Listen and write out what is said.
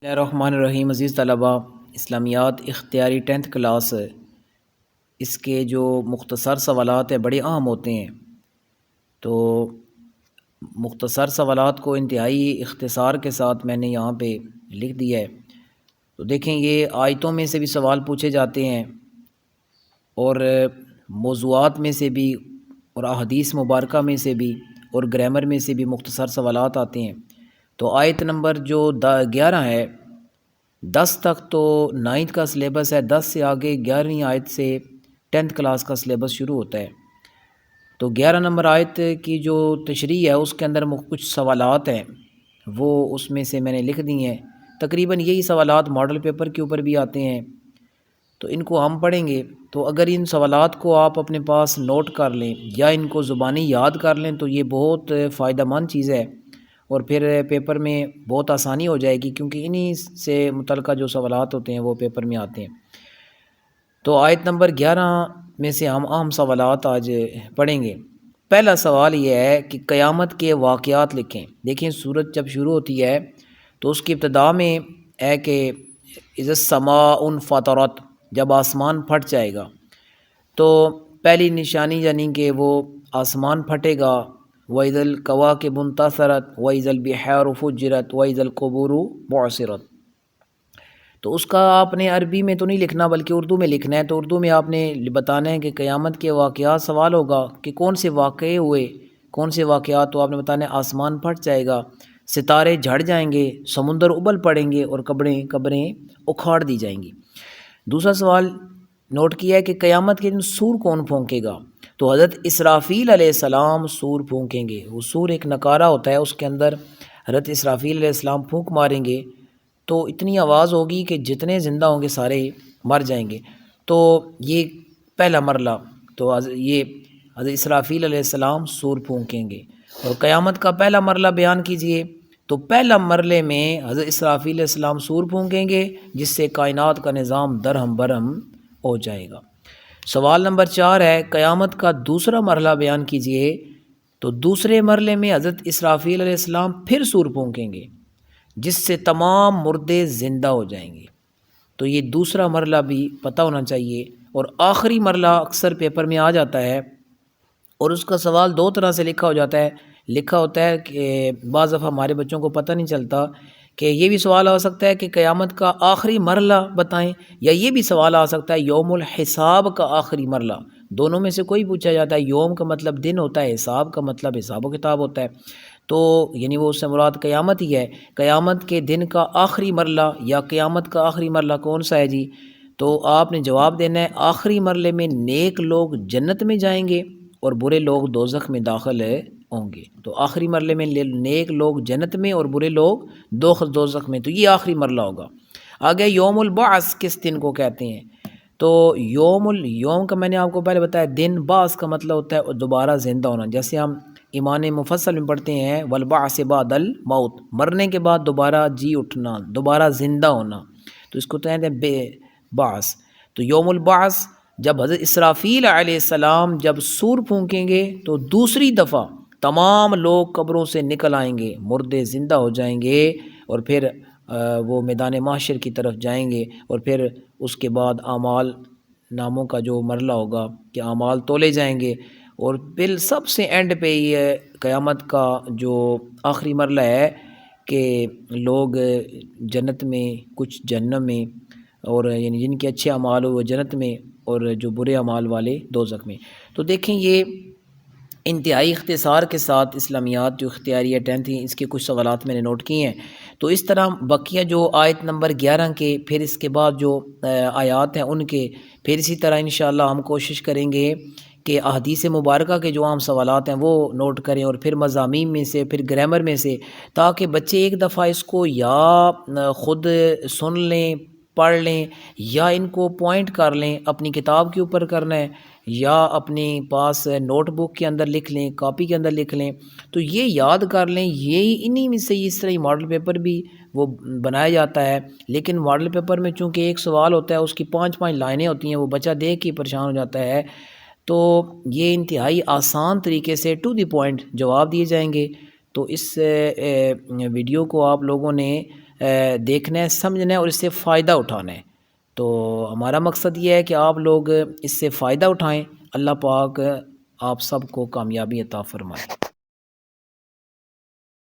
بسم اللہ الرحمن الرحیم۔ عزیز طلباء، اسلامیات اختیاری 10th کلاس، اس کے جو مختصر سوالات ہیں بڑے اہم ہوتے ہیں، تو مختصر سوالات کو انتہائی اختصار کے ساتھ میں نے یہاں پہ لکھ دیا ہے۔ تو دیکھیں، یہ آیتوں میں سے بھی سوال پوچھے جاتے ہیں اور موضوعات میں سے بھی اور احادیث مبارکہ میں سے بھی اور گرامر میں سے بھی مختصر سوالات آتے ہیں۔ تو آیت نمبر جو 11 ہے، 10 تک تو 9th کا سلیبس ہے، 10 سے آگے 11ویں آیت سے 10th کلاس کا سلیبس شروع ہوتا ہے۔ تو 11 نمبر آیت کی جو تشریح ہے اس کے اندر کچھ سوالات ہیں، وہ اس میں سے میں نے لکھ دی ہیں۔ تقریباً یہی سوالات ماڈل پیپر کے اوپر بھی آتے ہیں، تو ان کو ہم پڑھیں گے۔ تو اگر ان سوالات کو آپ اپنے پاس نوٹ کر لیں یا ان کو زبانی یاد کر لیں تو یہ بہت فائدہ مند چیز ہے، اور پھر پیپر میں بہت آسانی ہو جائے گی، کیونکہ انہی سے متعلقہ جو سوالات ہوتے ہیں وہ پیپر میں آتے ہیں۔ تو آیت نمبر 11 میں سے ہم اہم سوالات آج پڑھیں گے۔ پہلا سوال یہ ہے کہ قیامت کے واقعات لکھیں۔ دیکھیں، سورت جب شروع ہوتی ہے تو اس کی ابتدا میں ہے کہ اذا السماء انفطرت، جب آسمان پھٹ جائے گا، تو پہلی نشانی یعنی کہ وہ آسمان پھٹے گا۔ وَإِذَا الْكَوَاكِبُ انتَثَرَتْ وَإِذَا الْبِحَارُ فُجِّرَتْ وَإِذَا الْقُبُورُ بُعْثِرَتْ۔ تو اس کا آپ نے عربی میں تو نہیں لکھنا بلکہ اردو میں لکھنا ہے۔ تو اردو میں آپ نے بتانا ہے کہ قیامت کے واقعات، سوال ہوگا کہ کون سے واقعے ہوئے، کون سے واقعات، تو آپ نے بتانا ہے آسمان پھٹ جائے گا، ستارے جھڑ جائیں گے، سمندر ابل پڑیں گے اور قبریں اکھاڑ دی جائیں گی۔ دوسرا سوال نوٹ کیا ہے کہ قیامت کے دن سور کون پھونکے گا؟ تو حضرت اسرافیل علیہ السلام سور پھونکیں گے۔ وہ سور ایک نکارہ ہوتا ہے، اس کے اندر حضرت اسرافیل علیہ السلام پھونک ماریں گے تو اتنی آواز ہوگی کہ جتنے زندہ ہوں گے سارے مر جائیں گے۔ تو یہ پہلا مرحلہ، تو یہ حضرت اسرافیل علیہ السلام سور پھونکیں گے۔ اور قیامت کا پہلا مرحلہ بیان کیجئے۔ تو پہلا مرحلے میں حضرت اسرافیل علیہ السلام سور پھونکیں گے، جس سے کائنات کا نظام درہم برہم ہو جائے گا۔ سوال نمبر 4 ہے، قیامت کا دوسرا مرحلہ بیان کیجئے۔ تو دوسرے مرحلے میں حضرت اسرافیل علیہ السلام پھر سور پھونکیں گے، جس سے تمام مردے زندہ ہو جائیں گے۔ تو یہ دوسرا مرحلہ بھی پتہ ہونا چاہیے۔ اور آخری مرحلہ اکثر پیپر میں آ جاتا ہے، اور اس کا سوال دو طرح سے لکھا ہوتا ہے کہ بعض دفعہ ہمارے بچوں کو پتہ نہیں چلتا کہ یہ بھی سوال آ سکتا ہے کہ قیامت کا آخری مرحلہ بتائیں، یا یہ بھی سوال آ سکتا ہے یوم الحساب کا آخری مرحلہ۔ دونوں میں سے کوئی پوچھا جاتا ہے۔ یوم کا مطلب دن ہوتا ہے، حساب کا مطلب حساب و کتاب ہوتا ہے، تو یعنی وہ اس سے مراد قیامت ہی ہے۔ قیامت کے دن کا آخری مرحلہ یا قیامت کا آخری مرحلہ کون سا ہے جی؟ تو آپ نے جواب دینا ہے، آخری مرحلے میں نیک لوگ جنت میں جائیں گے اور برے لوگ دوزخ میں داخل ہوں گے۔ تو آخری مرحلے میں نیک لوگ جنت میں اور برے لوگ دوزخ میں، تو یہ آخری مرحلہ ہوگا۔ آگے یوم البعث کس دن کو کہتے ہیں؟ تو یوم کا میں نے آپ کو پہلے بتایا دن، بعث کا مطلب ہوتا ہے دوبارہ زندہ ہونا۔ جیسے ہم ایمان مفصل میں پڑھتے ہیں والبعث بعد الموت، مرنے کے بعد دوبارہ جی اٹھنا، دوبارہ زندہ ہونا، تو اس کو کہتے ہیں بعث۔ تو یوم البعث جب حضرت اسرافیل علیہ السلام جب سور پھونکیں گے تو دوسری دفعہ تمام لوگ قبروں سے نکل آئیں گے، مردے زندہ ہو جائیں گے، اور پھر وہ میدان محشر کی طرف جائیں گے، اور پھر اس کے بعد اعمال ناموں کا جو مرحلہ ہوگا کہ اعمال تولے جائیں گے، اور پھر سب سے اینڈ پہ یہ قیامت کا جو آخری مرحلہ ہے کہ لوگ جنت میں، کچھ جہنم میں، اور یعنی جن کے اچھے اعمال ہوئے جنت میں اور جو برے اعمال والے دوزخ میں۔ تو دیکھیں، یہ انتہائی اختصار کے ساتھ اسلامیات جو اختیاری 10th ہیں، اس کے کچھ سوالات میں نے نوٹ کیے ہیں۔ تو اس طرح بقیہ جو آیت نمبر 11 کے پھر اس کے بعد جو آیات ہیں ان کے پھر اسی طرح انشاءاللہ ہم کوشش کریں گے کہ احادیث مبارکہ کے جو عام سوالات ہیں وہ نوٹ کریں، اور پھر مضامین میں سے، پھر گرامر میں سے، تاکہ بچے ایک دفعہ اس کو یا خود سن لیں، پڑھ لیں، یا ان کو پوائنٹ کر لیں، اپنی کتاب کے اوپر کرنا ہے یا اپنے پاس نوٹ بک کے اندر لکھ لیں، کاپی کے اندر لکھ لیں، تو یہ یاد کر لیں۔ یہی انہی میں سے اس طرح ہی ماڈل پیپر بھی وہ بنایا جاتا ہے، لیکن ماڈل پیپر میں چونکہ ایک سوال ہوتا ہے، اس کی 5 لائنیں ہوتی ہیں، وہ بچہ دیکھ کے پریشان ہو جاتا ہے۔ تو یہ انتہائی آسان طریقے سے ٹو دی پوائنٹ جواب دیے جائیں گے۔ تو اس ویڈیو کو آپ لوگوں نے دیکھنا ہے، سمجھنا ہے اور اس سے فائدہ اٹھانا ہے۔ تو ہمارا مقصد یہ ہے کہ آپ لوگ اس سے فائدہ اٹھائیں۔ اللہ پاک آپ سب کو کامیابی عطا فرمائے۔